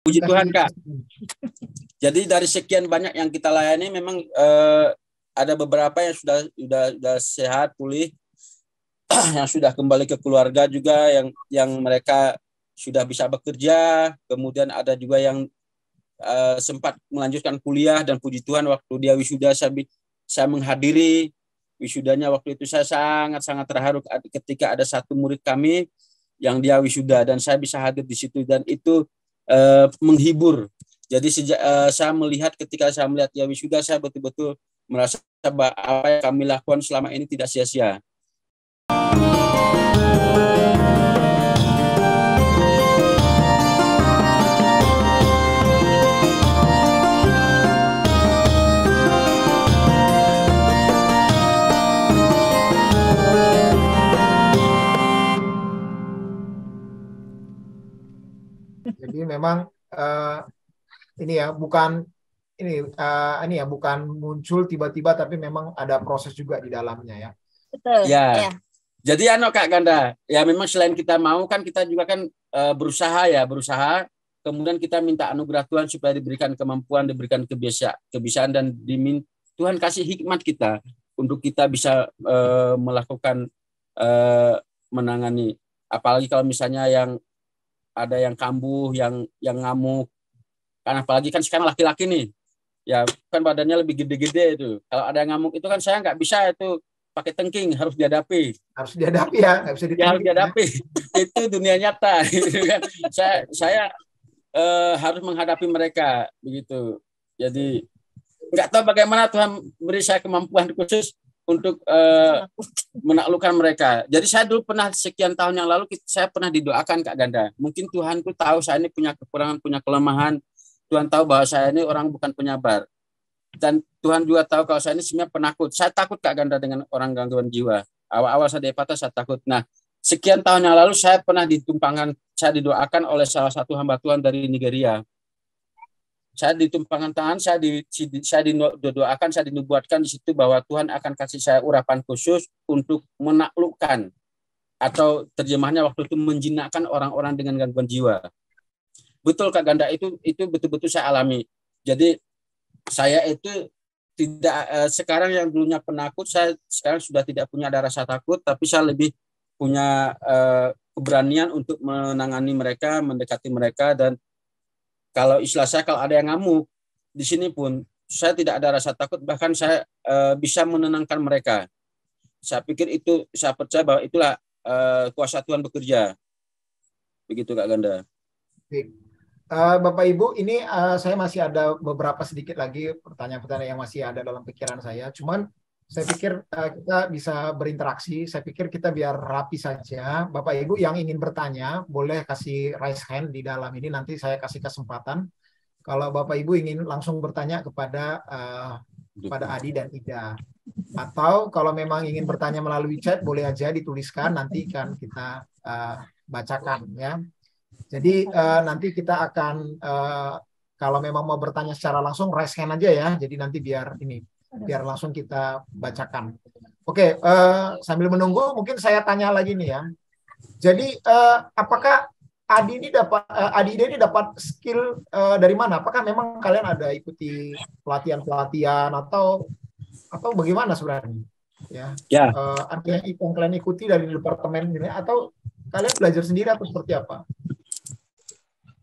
Puji Tuhan, Kak. Jadi dari sekian banyak yang kita layani memang ada beberapa yang sudah sehat, pulih, yang sudah kembali ke keluarga juga, yang mereka sudah bisa bekerja. Kemudian ada juga yang sempat melanjutkan kuliah, dan puji Tuhan waktu dia wisuda saya menghadiri wisudanya. Waktu itu saya sangat terharu ketika ada satu murid kami yang dia wisuda dan saya bisa hadir di situ, dan itu menghibur. Jadi saya melihat ketika saya melihat dia wisuda, saya betul-betul merasa bahwa apa yang kami lakukan selama ini tidak sia-sia. Jadi memang ini ya bukan bukan muncul tiba-tiba, tapi memang ada proses juga di dalamnya ya. Betul. Ya. Jadi Kak Ganda, ya memang selain kita mau kan kita juga kan berusaha. Kemudian kita minta anugerah Tuhan supaya diberikan kemampuan, diberikan kebiasaan, dan Tuhan kasih hikmat kita untuk kita bisa melakukan menangani. Apalagi kalau misalnya yang ada yang kambuh, yang ngamuk. Kan apalagi kan sekarang laki-laki nih, ya kan badannya lebih gede-gede itu. Kalau ada yang ngamuk itu kan saya nggak bisa itu pakai tengking, harus dihadapi. Harus dihadapi ya, nggak bisa ditengking. Harus dihadapi. Ya. Itu dunia nyata. Gitu kan. Saya harus menghadapi mereka begitu. Jadi nggak tahu bagaimana Tuhan beri saya kemampuan khusus untuk menaklukkan mereka. Jadi saya dulu pernah sekian tahun yang lalu saya pernah didoakan Kak Ganda. Mungkin Tuhan tuh tahu saya ini punya kekurangan, punya kelemahan. Tuhan tahu bahwa saya ini orang bukan penyabar. Dan Tuhan juga tahu kalau saya ini sebenarnya penakut. Saya takut Kak Ganda dengan orang gangguan jiwa. Awal-awal saya di Epata saya takut. Nah, sekian tahun yang lalu saya pernah saya didoakan oleh salah satu hamba Tuhan dari Nigeria. Saya ditumpangkan tangan, saya didoakan, saya dinubuatkan di situ bahwa Tuhan akan kasih saya urapan khusus untuk menaklukkan, atau terjemahnya waktu itu menjinakkan orang-orang dengan gangguan jiwa. Betul Kak Ganda, itu betul-betul saya alami. Jadi saya itu tidak sekarang yang dulunya penakut, saya sekarang sudah tidak punya ada rasa takut, tapi saya lebih punya keberanian untuk menangani mereka, mendekati mereka. Dan kalau istilah saya, kalau ada yang ngamuk di sini pun saya tidak ada rasa takut, bahkan saya bisa menenangkan mereka. Saya pikir itu, saya percaya bahwa itulah kuasa Tuhan bekerja. Begitu Kak Ganda. Bapak Ibu, ini saya masih ada beberapa sedikit lagi pertanyaan-pertanyaan yang masih ada dalam pikiran saya. Cuman saya pikir kita bisa berinteraksi. Saya pikir kita biar rapi saja. Bapak Ibu yang ingin bertanya, boleh kasih raise hand di dalam ini. Nanti saya kasih kesempatan. Kalau Bapak Ibu ingin langsung bertanya kepada Adi dan Ida. Atau kalau memang ingin bertanya melalui chat, boleh aja dituliskan. Nanti kan kita bacakan ya. Jadi nanti kita akan kalau memang mau bertanya secara langsung raise hand aja ya. Jadi nanti biar langsung kita bacakan. Oke, sambil menunggu mungkin saya tanya lagi nih ya. Jadi apakah Adi Ida ini dapat skill dari mana? Apakah memang kalian ada ikuti pelatihan atau bagaimana sebenarnya? Ya. Artinya yang kalian ikuti dari departemen ini, atau kalian belajar sendiri atau seperti apa?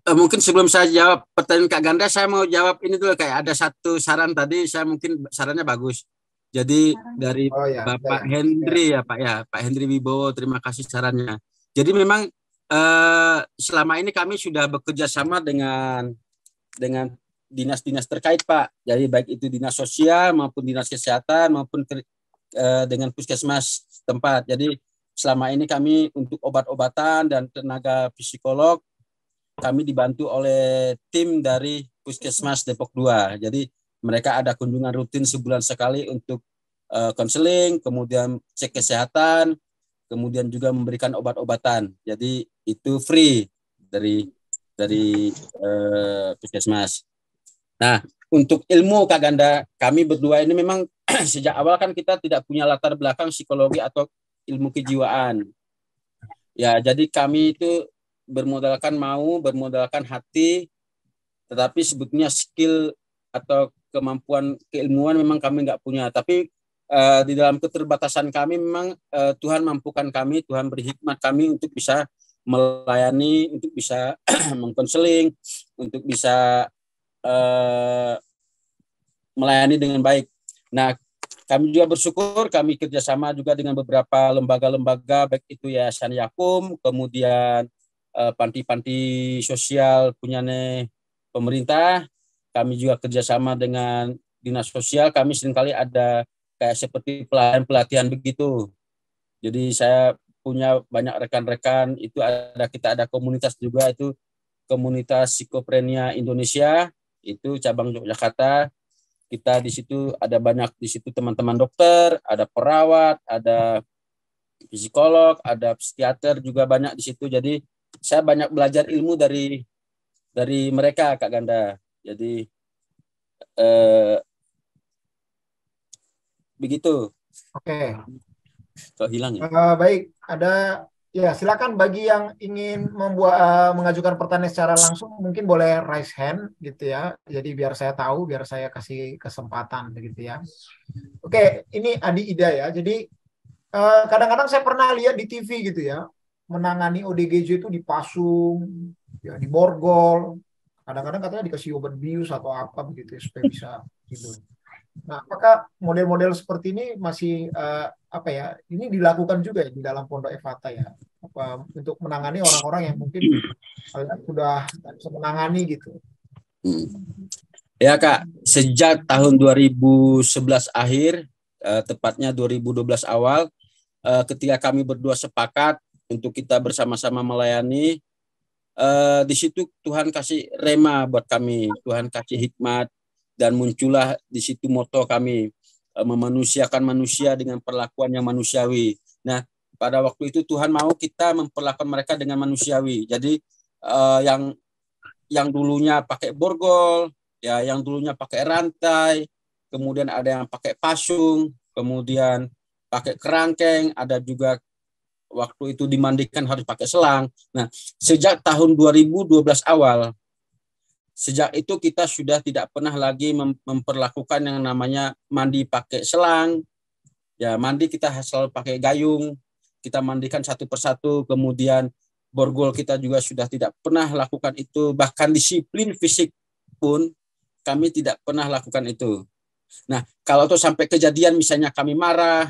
Mungkin sebelum saya jawab pertanyaan Kak Ganda, saya mau jawab ini dulu. Kayak ada satu saran tadi, saya mungkin sarannya bagus. Jadi dari Bapak Hendri ya Pak, Pak Hendri Wibowo, terima kasih sarannya. Jadi memang selama ini kami sudah bekerja sama dengan dinas-dinas terkait Pak. Jadi baik itu dinas sosial maupun dinas kesehatan maupun dengan puskesmas tempat. Jadi selama ini kami untuk obat-obatan dan tenaga psikolog, kami dibantu oleh tim dari Puskesmas Depok 2. Jadi mereka ada kunjungan rutin sebulan sekali untuk konseling, kemudian cek kesehatan, kemudian juga memberikan obat-obatan. Jadi itu free dari Puskesmas. Nah, untuk ilmu Kak Ganda, kami berdua ini memang sejak awal kan kita tidak punya latar belakang psikologi atau ilmu kejiwaan. Ya, jadi kami itu bermodalkan hati, tetapi sebetulnya skill atau kemampuan keilmuan memang kami nggak punya. Tapi di dalam keterbatasan kami memang Tuhan mampukan kami, Tuhan beri hikmat kami untuk bisa melayani, untuk bisa mengkonseling, untuk bisa melayani dengan baik. Nah, kami juga bersyukur kami kerjasama juga dengan beberapa lembaga-lembaga, baik itu Yayasan Yakum, kemudian panti-panti sosial punyane pemerintah. Kami juga kerjasama dengan dinas sosial. Kami seringkali ada kayak seperti pelatihan begitu. Jadi saya punya banyak rekan-rekan. Itu kita ada komunitas juga, itu komunitas Psikoprenea Indonesia, itu cabang Yogyakarta. Kita di situ ada banyak di situ teman-teman dokter, ada perawat, ada psikolog, ada psikiater juga banyak di situ. Jadi saya banyak belajar ilmu dari mereka, Kak Ganda. Jadi begitu. Oke. Kok hilang ya? Baik, ada ya, silakan bagi yang ingin mengajukan pertanyaan secara langsung mungkin boleh raise hand gitu ya. Jadi biar saya tahu, biar saya kasih kesempatan begitu ya. Oke, ini Adi Ida ya. Jadi kadang-kadang saya pernah lihat di TV gitu ya, menangani ODGJ itu dipasung, ya diborgol. Kadang-kadang katanya dikasih obat bius atau apa begitu ya, supaya bisa tidur. Nah, apakah model-model seperti ini masih apa ya? Ini dilakukan juga ya di dalam Pondok Efata ya, untuk menangani orang-orang yang mungkin sudah bisa menangani gitu. Ya Kak, sejak tahun 2011 akhir, tepatnya 2012 awal, ketika kami berdua sepakat untuk kita bersama-sama melayani, di situ Tuhan kasih rema buat kami, Tuhan kasih hikmat, dan muncullah di situ moto kami, memanusiakan manusia dengan perlakuan yang manusiawi. Nah, pada waktu itu Tuhan mau kita memperlakukan mereka dengan manusiawi. Jadi yang dulunya pakai borgol, ya yang dulunya pakai rantai, kemudian ada yang pakai pasung, kemudian pakai kerangkeng, ada juga waktu itu dimandikan harus pakai selang. Nah, sejak tahun 2012 awal, sejak itu kita sudah tidak pernah lagi memperlakukan yang namanya mandi pakai selang. Ya, mandi kita selalu pakai gayung, kita mandikan satu persatu, kemudian borgol kita juga sudah tidak pernah lakukan itu, bahkan disiplin fisik pun kami tidak pernah lakukan itu. Nah, kalau tuh sampai kejadian misalnya kami marah,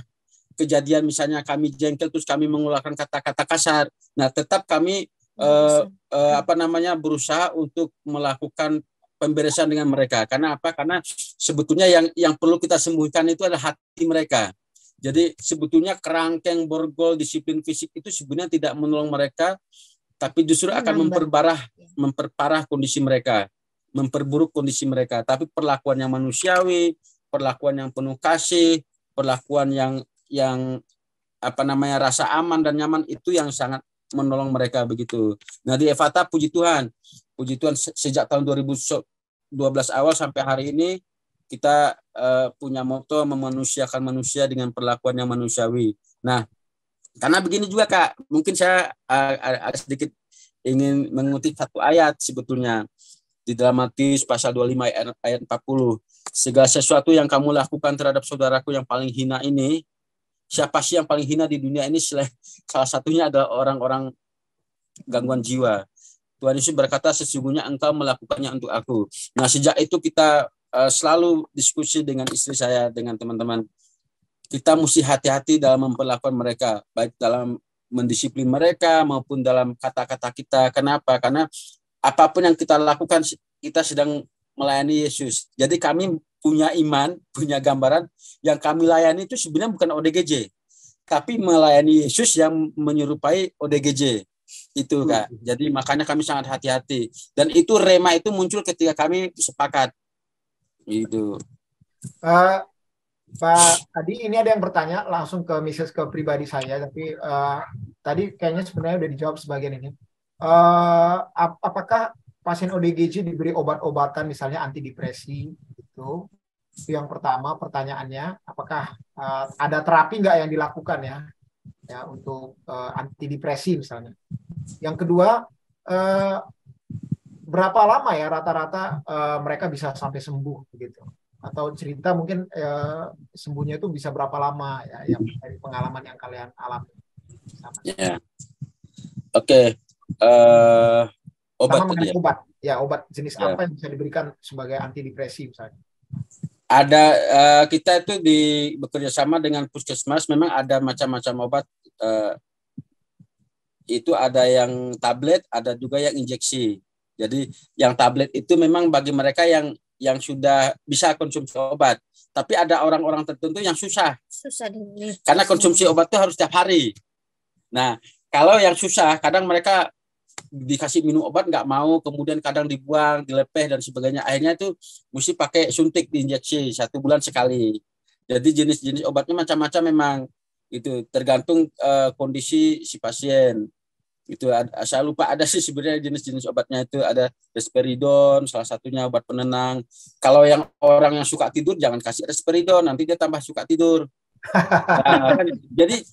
kejadian misalnya kami jengkel terus kami mengeluarkan kata-kata kasar, nah tetap kami berusaha untuk melakukan pemberesan dengan mereka. Karena apa? Karena sebetulnya yang perlu kita sembuhkan itu adalah hati mereka. Jadi sebetulnya kerangkeng, borgol, disiplin fisik itu sebenarnya tidak menolong mereka, tapi justru akan memperparah kondisi mereka, memperburuk kondisi mereka. Tapi perlakuan yang manusiawi, perlakuan yang penuh kasih, perlakuan yang rasa aman dan nyaman, itu yang sangat menolong mereka begitu. Nah, di Efata puji Tuhan sejak tahun 2012 awal sampai hari ini kita punya moto memanusiakan manusia dengan perlakuan yang manusiawi. Nah, karena begini juga Kak, mungkin saya agak sedikit ingin mengutip satu ayat sebetulnya di dalam Matius pasal 25 ayat 40. Segala sesuatu yang kamu lakukan terhadap saudaraku yang paling hina ini, siapa sih yang paling hina di dunia ini? Salah satunya adalah orang-orang gangguan jiwa. Tuhan Yesus berkata, sesungguhnya engkau melakukannya untuk aku. Nah, sejak itu kita selalu diskusi dengan istri saya, dengan teman-teman. Kita mesti hati-hati dalam memperlakukan mereka, baik dalam mendisiplin mereka maupun dalam kata-kata kita. Kenapa? Karena apapun yang kita lakukan, kita sedang melayani Yesus. Jadi kami punya iman, punya gambaran, yang kami layani itu sebenarnya bukan ODGJ, tapi melayani Yesus yang menyerupai ODGJ. Itu Kak. Jadi makanya kami sangat hati-hati. Dan itu rema itu muncul ketika kami sepakat. Gitu. Pak Adi, ini ada yang bertanya langsung ke pribadi saya, tapi tadi kayaknya sebenarnya udah dijawab sebagian ini. Apakah pasien ODGJ diberi obat-obatan misalnya antidepresi? Itu yang pertama pertanyaannya. Apakah ada terapi nggak yang dilakukan ya untuk antidepresi misalnya? Yang kedua, berapa lama ya rata-rata mereka bisa sampai sembuh begitu? Atau cerita mungkin sembuhnya itu bisa berapa lama ya, yang dari pengalaman yang kalian alami? Ya, oke. Obat Sama tadi mengenai ya. obat. Ya, obat jenis Ya. apa yang bisa diberikan sebagai antidepresi misalnya? Ada kita itu bekerja sama dengan puskesmas, memang ada macam-macam obat. Itu ada yang tablet, ada juga yang injeksi. Jadi yang tablet itu memang bagi mereka yang sudah bisa konsumsi obat. Tapi ada orang-orang tertentu yang susah. Karena konsumsi obat itu harus setiap hari. Nah, kalau yang susah, kadang mereka dikasih minum obat nggak mau, kemudian kadang dibuang, dilepeh dan sebagainya. Akhirnya itu mesti pakai suntik, diinjeksi 1 bulan sekali. Jadi jenis-jenis obatnya macam-macam memang. Itu tergantung kondisi si pasien. Itu saya lupa ada sih sebenarnya jenis-jenis obatnya, itu ada risperidon salah satunya, obat penenang. Kalau yang orang yang suka tidur jangan kasih risperidon, nanti dia tambah suka tidur. Nah, kan, jadi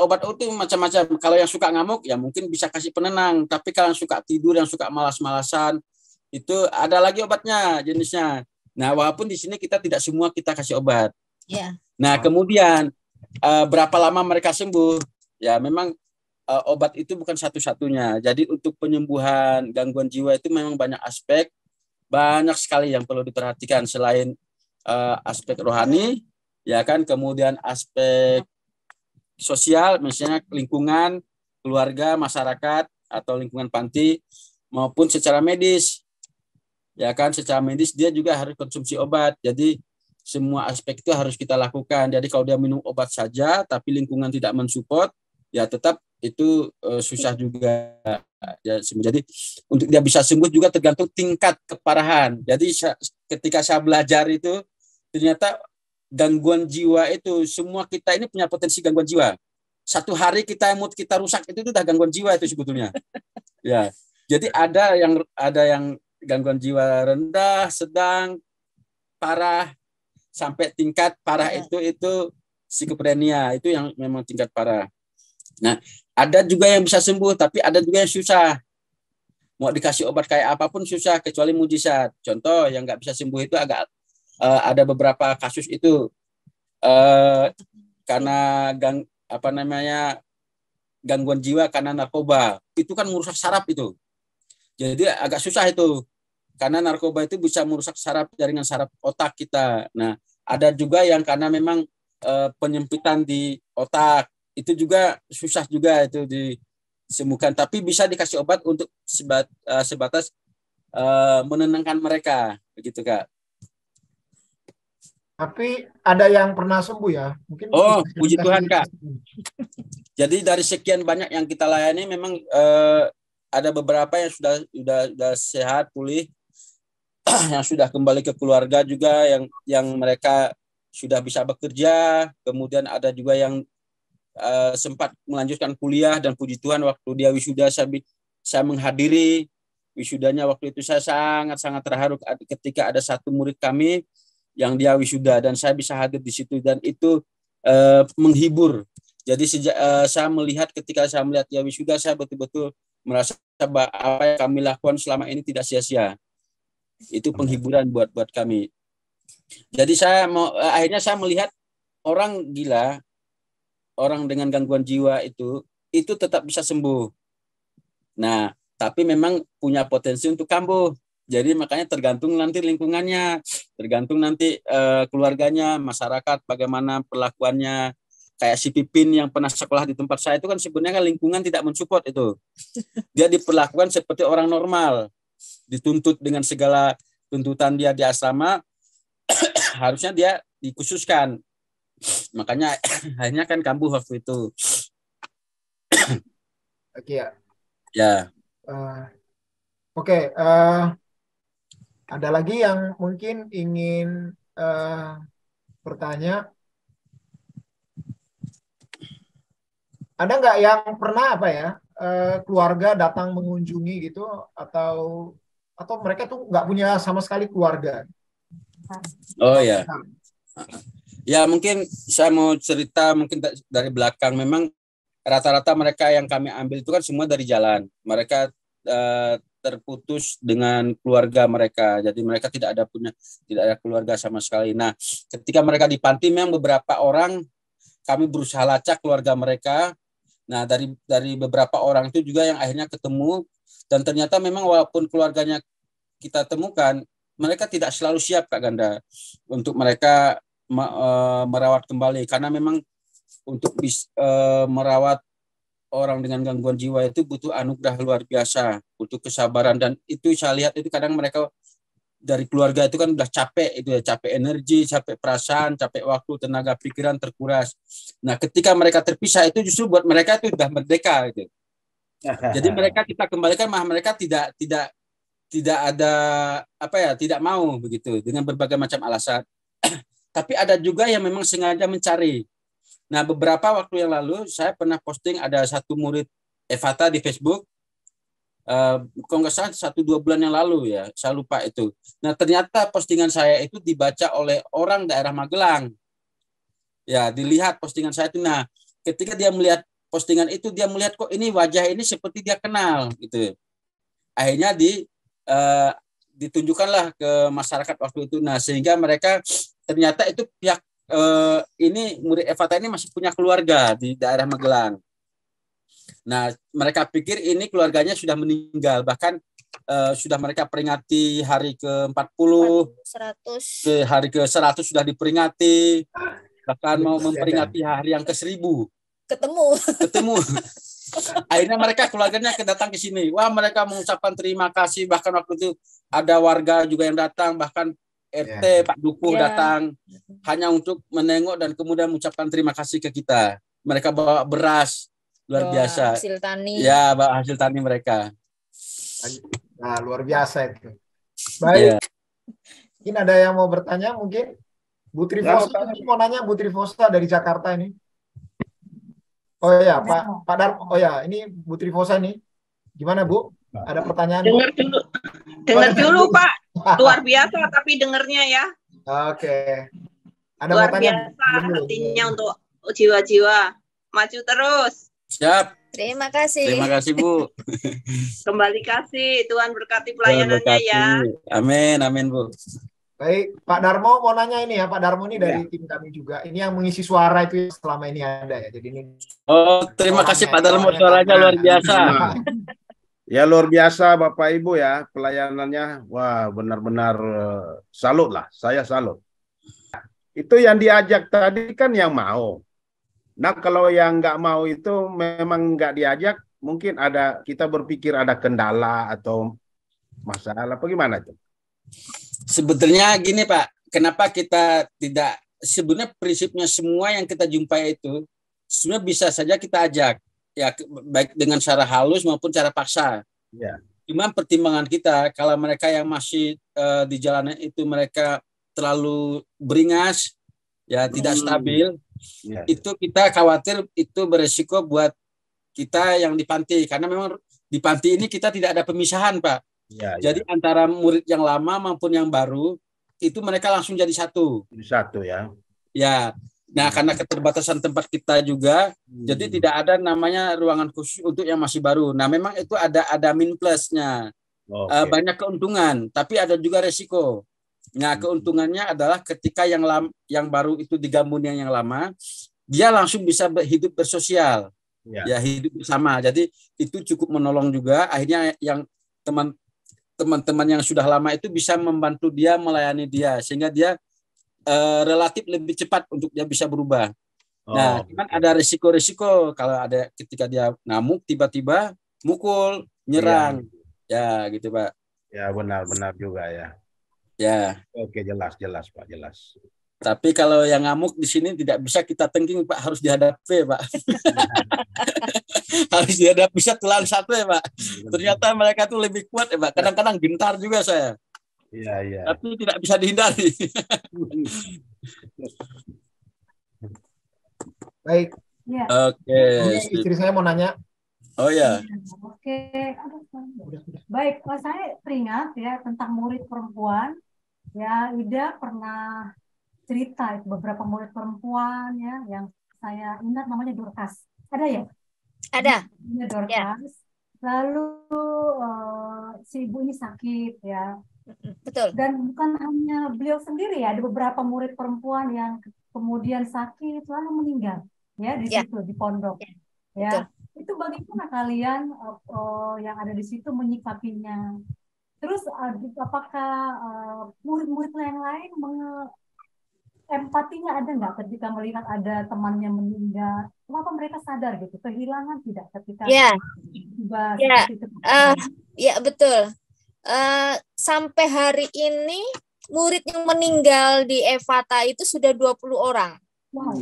obat itu macam-macam. Kalau yang suka ngamuk ya mungkin bisa kasih penenang, tapi kalau yang suka tidur, yang suka malas-malasan, itu ada lagi obatnya jenisnya. Nah, walaupun di sini kita tidak semua kita kasih obat. Yeah. Nah, kemudian berapa lama mereka sembuh? Ya memang obat itu bukan satu-satunya. Jadi untuk penyembuhan gangguan jiwa itu memang banyak aspek, banyak sekali yang perlu diperhatikan selain aspek rohani, ya kan, kemudian aspek sosial, misalnya lingkungan, keluarga, masyarakat atau lingkungan panti, maupun secara medis. Ya kan, secara medis dia juga harus konsumsi obat. Jadi semua aspek itu harus kita lakukan. Jadi kalau dia minum obat saja tapi lingkungan tidak mensupport, ya tetap itu susah juga. Jadi untuk dia bisa sembuh juga tergantung tingkat keparahan. Jadi ketika saya belajar itu ternyata gangguan jiwa itu semua kita ini punya potensi gangguan jiwa. 1 hari mood kita rusak itu udah gangguan jiwa itu sebetulnya. Ya. Jadi ada yang gangguan jiwa rendah, sedang, parah, sampai tingkat parah itu skizofrenia, itu yang memang tingkat parah. Nah, ada juga yang bisa sembuh, tapi ada juga yang susah. Mau dikasih obat kayak apapun susah, kecuali mujizat. Contoh yang nggak bisa sembuh itu ada beberapa kasus itu karena gangguan jiwa karena narkoba. Itu kan merusak saraf itu. Jadi agak susah itu. Karena narkoba itu bisa merusak jaringan saraf otak kita. Nah, ada juga yang karena memang penyempitan di otak. Itu juga susah juga itu disembuhkan, tapi bisa dikasih obat untuk sebatas menenangkan mereka, begitu Kak. Tapi ada yang pernah sembuh ya? Mungkin puji Tuhan Kak. Jadi dari sekian banyak yang kita layani memang ada beberapa yang sudah sehat, pulih, yang sudah kembali ke keluarga juga, yang mereka sudah bisa bekerja, kemudian ada juga yang sempat melanjutkan kuliah, dan puji Tuhan waktu dia wisuda saya menghadiri wisudanya. Waktu itu saya sangat terharu ketika ada satu murid kami yang dia wisuda dan saya bisa hadir di situ, dan itu menghibur. Jadi saya melihat ketika saya melihat dia wisuda, saya betul-betul merasa bahwa apa yang kami lakukan selama ini tidak sia-sia. Itu penghiburan buat kami. Jadi akhirnya saya melihat orang gila, orang dengan gangguan jiwa itu tetap bisa sembuh. Nah, tapi memang punya potensi untuk kambuh. Jadi makanya tergantung nanti lingkungannya, tergantung nanti keluarganya, masyarakat bagaimana perlakuannya. Kayak si Pipin yang pernah sekolah di tempat saya itu kan sebenarnya lingkungan tidak mensupport itu. Dia diperlakukan seperti orang normal, dituntut dengan segala tuntutan dia di asrama, harusnya dia dikhususkan. Makanya akhirnya kan kambuh waktu itu. Oke ya. Ya. Oke. Ada lagi yang mungkin ingin bertanya? Ada nggak yang pernah keluarga datang mengunjungi gitu, atau mereka tuh nggak punya sama sekali keluarga? Oh ya. Ya mungkin saya mau cerita mungkin dari belakang. Memang rata-rata mereka yang kami ambil itu kan semua dari jalan. Mereka terputus dengan keluarga mereka. Jadi mereka tidak ada keluarga sama sekali. Nah, ketika mereka di panti memang beberapa orang kami berusaha lacak keluarga mereka. Nah, dari beberapa orang itu juga yang akhirnya ketemu, dan ternyata memang walaupun keluarganya kita temukan, mereka tidak selalu siap, Kak Ganda, untuk mereka merawat kembali, karena memang untuk merawat orang dengan gangguan jiwa itu butuh anugerah luar biasa, butuh kesabaran, dan itu saya lihat itu kadang mereka dari keluarga itu kan udah capek, itu ya, capek energi, capek perasaan, capek waktu, tenaga pikiran terkuras. Nah, ketika mereka terpisah itu justru buat mereka itu udah merdeka gitu. Jadi mereka kita kembalikan, mah mereka tidak ada tidak mau begitu dengan berbagai macam alasan. Tapi ada juga yang memang sengaja mencari. Nah, beberapa waktu yang lalu saya pernah posting ada satu murid Evata di Facebook. Kalau nggak salah 1-2 bulan yang lalu ya, saya lupa itu. Nah, ternyata postingan saya itu dibaca oleh orang daerah Magelang. Ya, dilihat postingan saya itu. Nah, ketika dia melihat postingan itu, dia melihat kok ini wajah ini seperti dia kenal gitu. Akhirnya ditunjukkanlah ke masyarakat waktu itu. Nah, sehingga mereka ternyata itu pihak ini murid Evata ini masih punya keluarga di daerah Magelang. Nah, mereka pikir ini keluarganya sudah meninggal, bahkan sudah mereka peringati hari ke-40, 100. ke hari ke-100 sudah diperingati, bahkan mau memperingati hari yang ke-1000. Ketemu. Akhirnya mereka keluarganya datang ke sini. Wah, mereka mengucapkan terima kasih, bahkan waktu itu ada warga juga yang datang, bahkan RT Pak Dukuh datang hanya untuk menengok dan kemudian mengucapkan terima kasih ke kita. Mereka bawa beras. Luar biasa. Hasil tani. Ya, hasil tani mereka. Nah, luar biasa itu. Baik. Mungkin ada yang mau bertanya mungkin? Bu Trifosa mau nanya, Bu Trifosa dari Jakarta ini. Oh ya, Pak Darmo. Oh ya, ini Bu Trifosa nih. Gimana, Bu? Ada pertanyaan? Dengar dulu, Pak. Luar biasa tapi dengernya ya. Oke. Ada luar pertanyaan? biasa hatinya untuk jiwa-jiwa. Maju terus. Siap. Terima kasih. Terima kasih, Bu. Kembali kasih. Tuhan berkati pelayanannya ya. Amin, amin, Bu. Baik, Pak Darmo mau nanya ini ya. Pak Darmo ini dari tim kami juga. Ini yang mengisi suara itu selama ini ada ya. Jadi ini. Oh, terima kasih Pak Darmo, suaranya luar biasa. Ya luar biasa Bapak Ibu ya pelayanannya. Wah, benar-benar salut lah. Saya salut. Itu yang diajak tadi kan yang mau. Nah, kalau yang nggak mau itu memang nggak diajak, mungkin kita berpikir ada kendala atau masalah, apa gimana tuh? Sebetulnya gini Pak, kenapa kita tidak, sebenarnya prinsipnya semua yang kita jumpai itu sebenarnya bisa saja kita ajak, ya baik dengan cara halus maupun cara paksa. Ya. Cuma pertimbangan kita, kalau mereka yang masih di jalanan itu mereka terlalu beringas, ya tidak stabil, itu kita khawatir itu beresiko buat kita yang di panti, karena memang di panti ini kita tidak ada pemisahan Pak. Jadi antara murid yang lama maupun yang baru itu mereka langsung jadi satu. Jadi satu ya. Ya. Nah, karena keterbatasan tempat kita juga, jadi tidak ada namanya ruangan khusus untuk yang masih baru. Nah, memang itu ada min plusnya. Banyak keuntungan, tapi ada juga resiko. Nah, keuntungannya adalah ketika yang baru itu digabung yang lama, dia langsung bisa hidup bersosial, ya hidup bersama. Jadi itu cukup menolong juga. Akhirnya yang teman-teman yang sudah lama itu bisa membantu dia, melayani dia, sehingga dia relatif lebih cepat untuk dia bisa berubah. Nah, cuman ada risiko-risiko kalau ada ketika dia ngamuk tiba-tiba mukul, nyerang, ya gitu Pak. Ya benar-benar juga ya. Ya. Oke, jelas Pak, jelas. Tapi kalau yang ngamuk di sini tidak bisa kita tengking Pak, harus dihadapi Pak. Harus dihadapi satu ya Pak. Ternyata mereka tuh lebih kuat ya Pak. Kadang-kadang gentar juga saya. Iya. Tapi tidak bisa dihindari. Baik. Ya. Oke. Istri saya mau nanya. Oh ya. Oke. Baik, saya teringat ya tentang murid perempuan. Ya, Ida pernah cerita itu beberapa murid perempuan ya yang saya ingat namanya Dorcas. Ada ya? Ada. Dorcas. lalu si ibu ini sakit ya. Betul. Dan bukan hanya beliau sendiri ya, ada beberapa murid perempuan yang kemudian sakit lalu meninggal ya di Ya. situ di pondok Betul. ya. Itu bagaimana kalian yang ada di situ menyikapinya? Terus apakah murid-murid yang lain empatinya ada nggak ketika melihat ada temannya meninggal? Kenapa mereka sadar gitu? Kehilangan tidak ketika Ya, tiba ya, seperti itu? ya betul. Sampai hari ini murid yang meninggal di Evata itu sudah 20 orang. Wow.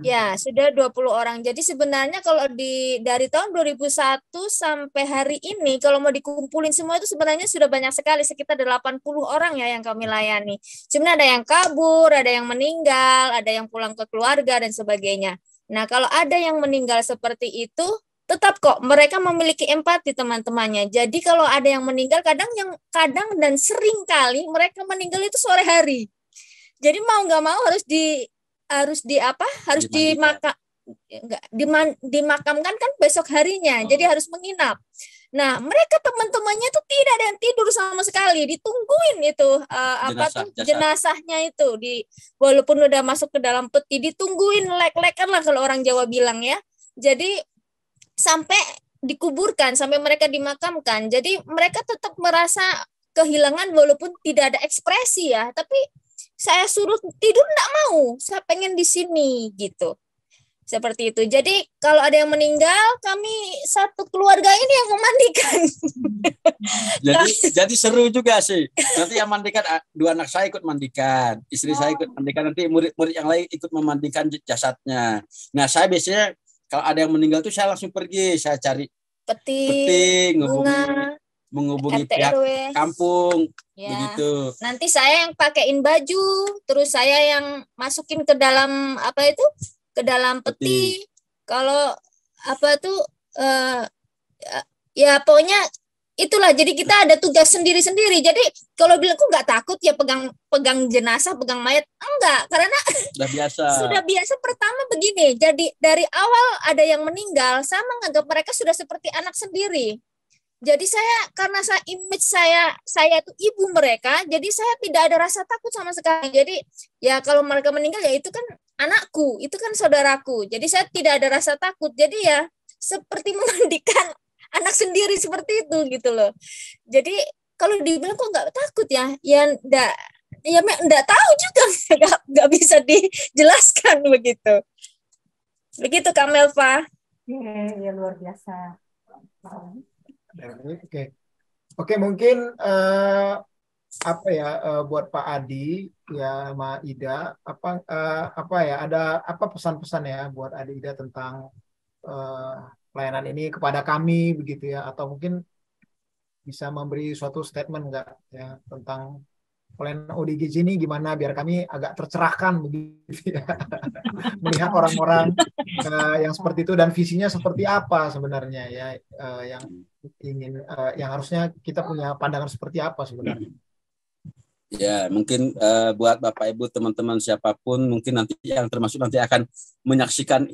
Ya, sudah 20 orang. Jadi sebenarnya kalau dari tahun 2001 sampai hari ini kalau mau dikumpulin semua itu sebenarnya sudah banyak sekali, sekitar 80 orang ya yang kami layani. Cuma ada yang kabur, ada yang meninggal, ada yang pulang ke keluarga dan sebagainya. Nah, kalau ada yang meninggal seperti itu, tetap kok mereka memiliki empati teman-temannya. Jadi kalau ada yang meninggal kadang dan sering kali mereka meninggal itu sore hari. Jadi mau nggak mau dimakamkan kan besok harinya. Jadi harus menginap. Nah, mereka teman-temannya itu tidak ada yang tidur sama sekali, ditungguin itu jenazahnya itu walaupun udah masuk ke dalam peti ditungguin lek-lekan lah kalau orang Jawa bilang ya. Jadi sampai dikuburkan, sampai mereka dimakamkan. Jadi mereka tetap merasa kehilangan walaupun tidak ada ekspresi ya, tapi saya suruh tidur enggak mau, saya pengen di sini gitu. Seperti itu. Jadi kalau ada yang meninggal, kami satu keluarga ini yang memandikan. Jadi seru juga sih. Nanti yang mandikan 2 anak saya ikut mandikan, istri saya ikut mandikan, nanti murid-murid yang lain ikut memandikan jasadnya. Nah, saya biasanya kalau ada yang meninggal tuh saya langsung pergi, saya cari peti, menghubungi pihak kampung, ya. Begitu. Nanti saya yang pakein baju, terus saya yang masukin ke dalam ke dalam peti. Kalau ya pokoknya itulah. Jadi kita ada tugas sendiri-sendiri. Jadi kalau bilang kok nggak takut ya pegang jenazah, pegang mayat, enggak, karena sudah biasa. Pertama begini, jadi dari awal ada yang meninggal, saya menganggap mereka sudah seperti anak sendiri. Jadi karena image saya itu ibu mereka, jadi saya tidak ada rasa takut sama sekali. Jadi ya kalau mereka meninggal ya itu kan anakku, itu kan saudaraku. Jadi saya tidak ada rasa takut. Jadi ya seperti memandikan anak sendiri seperti itu gitu loh. Jadi kalau dibilang kok nggak takut ya enggak tahu juga, nggak bisa dijelaskan begitu. Begitu Kak Melva. Iya, luar biasa. Oke, mungkin buat Pak Adi ya sama Ida ada apa pesan-pesan ya buat Adi Ida tentang pelayanan ini kepada kami begitu ya, atau mungkin bisa memberi suatu statement enggak ya tentang pelayanan ODGJ ini gimana biar kami agak tercerahkan begitu ya melihat orang-orang yang seperti itu dan visinya seperti apa sebenarnya ya, yang harusnya kita punya pandangan seperti apa sebenarnya. Ya, mungkin buat Bapak Ibu, teman-teman siapapun mungkin nanti yang termasuk nanti akan menyaksikan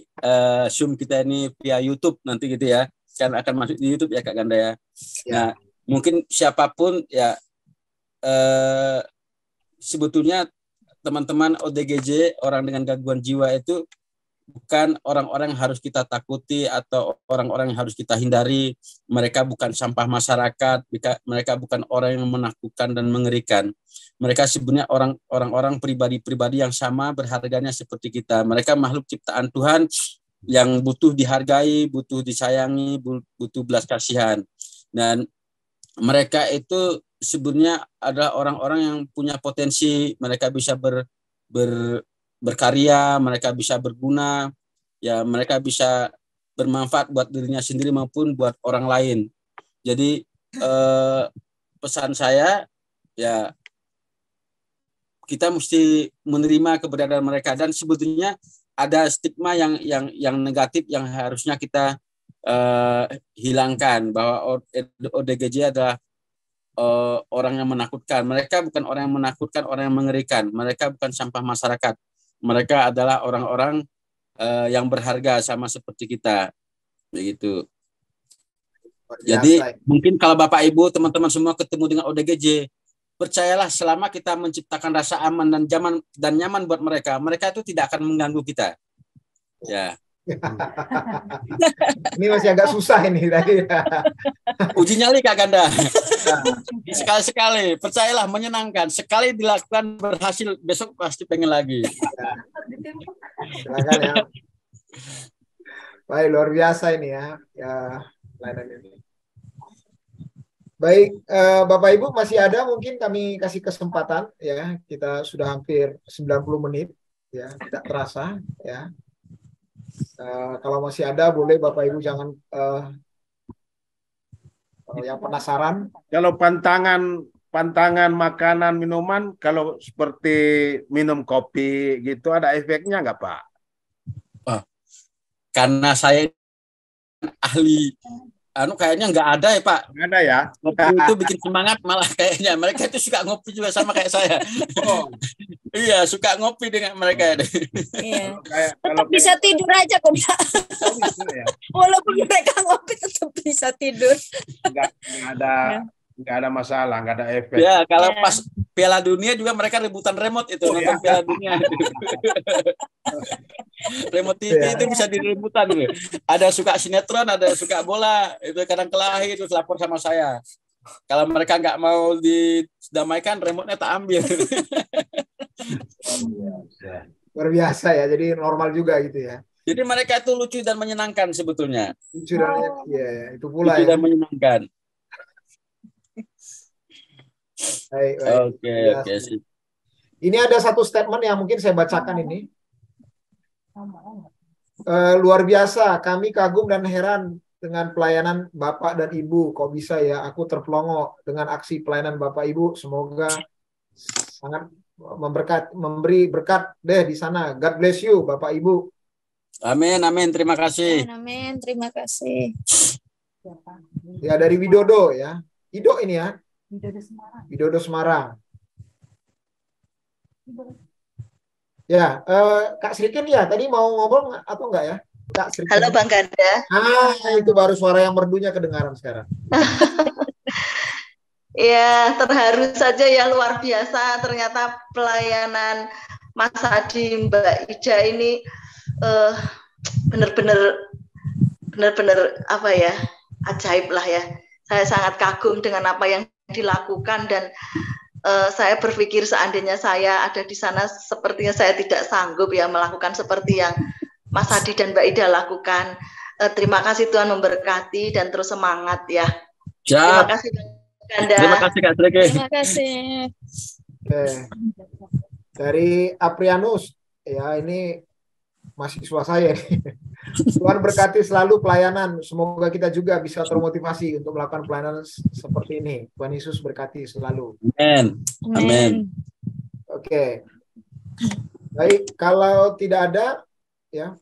Zoom kita ini via YouTube nanti gitu ya. Kan akan masuk di YouTube ya Kak Ganda ya. Nah, mungkin siapapun ya sebetulnya teman-teman ODGJ, orang dengan gangguan jiwa itu bukan orang-orang yang harus kita takuti atau orang-orang yang harus kita hindari. Mereka bukan sampah masyarakat, mereka bukan orang yang menakutkan dan mengerikan. Mereka sebenarnya orang-orang pribadi-pribadi yang sama berharganya seperti kita. Mereka makhluk ciptaan Tuhan yang butuh dihargai, butuh disayangi, butuh belas kasihan. Dan mereka itu sebenarnya adalah orang-orang yang punya potensi. Mereka bisa berkarya, mereka bisa berguna, ya mereka bisa bermanfaat buat dirinya sendiri maupun buat orang lain. Jadi pesan saya ya kita mesti menerima keberadaan mereka, dan sebetulnya ada stigma yang negatif yang harusnya kita hilangkan, bahwa ODGJ adalah orang yang menakutkan. Mereka bukan orang yang menakutkan, orang yang mengerikan. Mereka bukan sampah masyarakat. Mereka adalah orang-orang yang berharga sama seperti kita. Begitu. Jadi mungkin kalau Bapak Ibu teman-teman semua ketemu dengan ODGJ, percayalah selama kita menciptakan rasa aman dan nyaman buat mereka itu tidak akan mengganggu kita. Ya. Ini masih agak susah ini tadi. Uji nyali Kak Ganda. Sekali-sekali, percayalah menyenangkan. Sekali dilakukan berhasil, besok pasti pengen lagi. Silakan ya. Baik, luar biasa ini ya. Layanan ini. Baik, Bapak Ibu masih ada, mungkin kami kasih kesempatan ya. Kita sudah hampir 90 menit ya, tidak terasa ya. Kalau masih ada boleh Bapak Ibu jangan yang penasaran. Kalau pantangan makanan minuman, kalau seperti minum kopi gitu ada efeknya nggak Pak? Karena saya ahli kayaknya nggak ada ya Pak. Nggak ada ya. Itu bikin semangat malah kayaknya. Mereka itu suka ngopi juga sama kayak saya. Iya, suka ngopi dengan mereka. Iya. Tetap bisa tidur aja kok. Ya? Walaupun mereka ngopi tetap bisa tidur. Nggak ada masalah, nggak ada efek. Ya, kalau pas Piala Dunia juga mereka rebutan remote itu nonton Piala Dunia. Remote TV itu bisa direbutan gitu. Ada suka sinetron, ada suka bola, itu kadang kelahi itu lapor sama saya. Kalau mereka nggak mau didamaikan, remote-nya tak ambil. Luar biasa ya, jadi normal juga gitu ya. Jadi mereka itu lucu dan menyenangkan sebetulnya. Lucu dan itu pula lucu dan menyenangkan. Baik. Oke. Ini ada satu statement yang mungkin saya bacakan ini. Luar biasa, kami kagum dan heran dengan pelayanan Bapak dan Ibu. Kok bisa ya, aku terpelongo dengan aksi pelayanan Bapak Ibu. Semoga sangat memberi berkat deh di sana. God bless you Bapak Ibu. Amin, terima kasih. Amin, terima kasih. Ya, dari Widodo ya. Ido ini ya. Widodo Semarang. Ya, Kak Srikin ya, tadi mau ngobrol atau enggak ya? Kak Srikin. Halo Bang Ganda. Itu baru suara yang merdunya kedengaran sekarang. Ya, terharu saja ya, luar biasa. Ternyata pelayanan Mas Adi, Mbak Ida ini benar-benar apa ya, ajaib lah ya. Saya sangat kagum dengan apa yang dilakukan dan saya berpikir seandainya saya ada di sana sepertinya saya tidak sanggup ya melakukan seperti yang Mas Adi dan Mbak Ida lakukan. Terima kasih, Tuhan memberkati dan terus semangat ya. Terima kasih Anda. Terima kasih Kak Srege. Terima kasih. Oke. Dari Aprianus ya, ini mahasiswa saya nih. Tuhan berkati selalu pelayanan. Semoga kita juga bisa termotivasi untuk melakukan pelayanan seperti ini. Tuhan Yesus berkati selalu. Amin. Oke. Baik, kalau tidak ada ya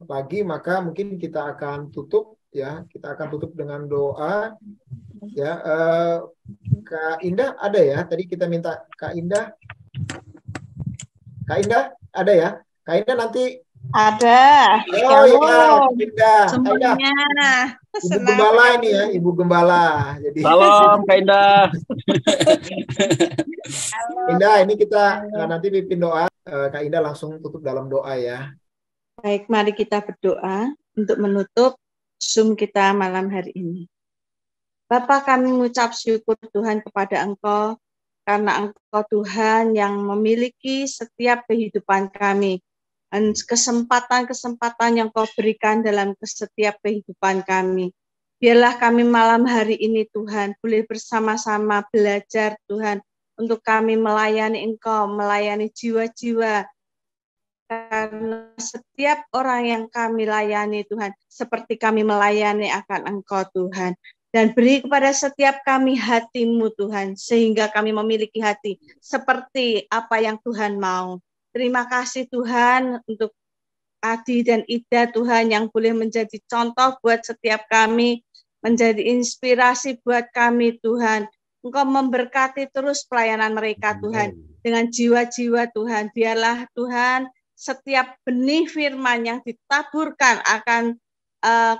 lagi, maka mungkin kita akan tutup ya. Kita akan tutup dengan doa. Ya, Kak Indah ada ya? Tadi kita minta Kak Indah. Kak Indah ada ya? Kak Indah nanti ada. Oh iya, Indah. Semuanya. Ibu Gembala ini ya, Ibu Gembala. Jadi salam Kak Indah. Indah, ini kita nanti pimpin doa. Kak Indah langsung tutup dalam doa ya. Baik, mari kita berdoa untuk menutup Zoom kita malam hari ini. Bapa, kami mengucap syukur Tuhan kepada Engkau, karena Engkau Tuhan yang memiliki setiap kehidupan kami. Dan kesempatan-kesempatan yang Kau berikan dalam setiap kehidupan kami. Biarlah kami malam hari ini Tuhan, boleh bersama-sama belajar Tuhan, untuk kami melayani Engkau, melayani jiwa-jiwa. Karena setiap orang yang kami layani Tuhan, seperti kami melayani akan Engkau Tuhan. Dan beri kepada setiap kami hati-Mu Tuhan, sehingga kami memiliki hati seperti apa yang Tuhan mau. Terima kasih Tuhan untuk Adi dan Ida Tuhan yang boleh menjadi contoh buat setiap kami, menjadi inspirasi buat kami Tuhan. Engkau memberkati terus pelayanan mereka Tuhan, dengan jiwa-jiwa Tuhan. Biarlah Tuhan setiap benih firman yang ditaburkan akan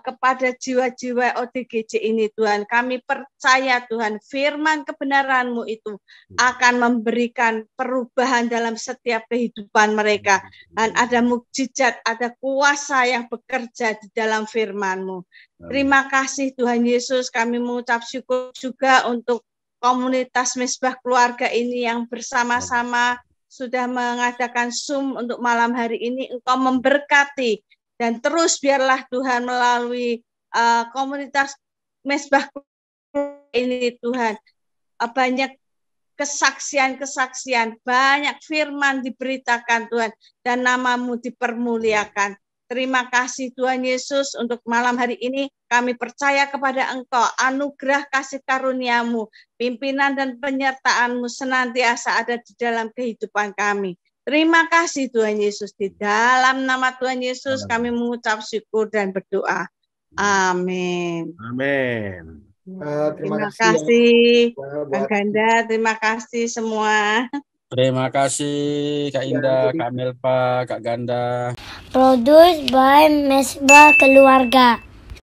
kepada jiwa-jiwa ODGJ ini Tuhan. Kami percaya Tuhan firman kebenaran-Mu itu akan memberikan perubahan dalam setiap kehidupan mereka. Dan ada mukjizat, ada kuasa yang bekerja di dalam firman-Mu. Terima kasih Tuhan Yesus, kami mengucap syukur juga untuk komunitas Mesbah Keluarga ini yang bersama-sama sudah mengadakan Zoom untuk malam hari ini. Engkau memberkati. Dan terus biarlah Tuhan melalui komunitas Mesbah ini Tuhan, banyak kesaksian-kesaksian, banyak firman diberitakan Tuhan, dan nama-Mu dipermuliakan. Terima kasih Tuhan Yesus untuk malam hari ini. Kami percaya kepada Engkau, anugerah kasih karunia-Mu, pimpinan dan penyertaan-Mu senantiasa ada di dalam kehidupan kami. Terima kasih Tuhan Yesus. Di dalam nama Tuhan Yesus kami mengucap syukur dan berdoa. Amin. Amin. Terima kasih Kak Ganda, terima kasih semua. Terima kasih Kak Indah, Kak Melpa, Kak Ganda. Produced by Mesbah Keluarga.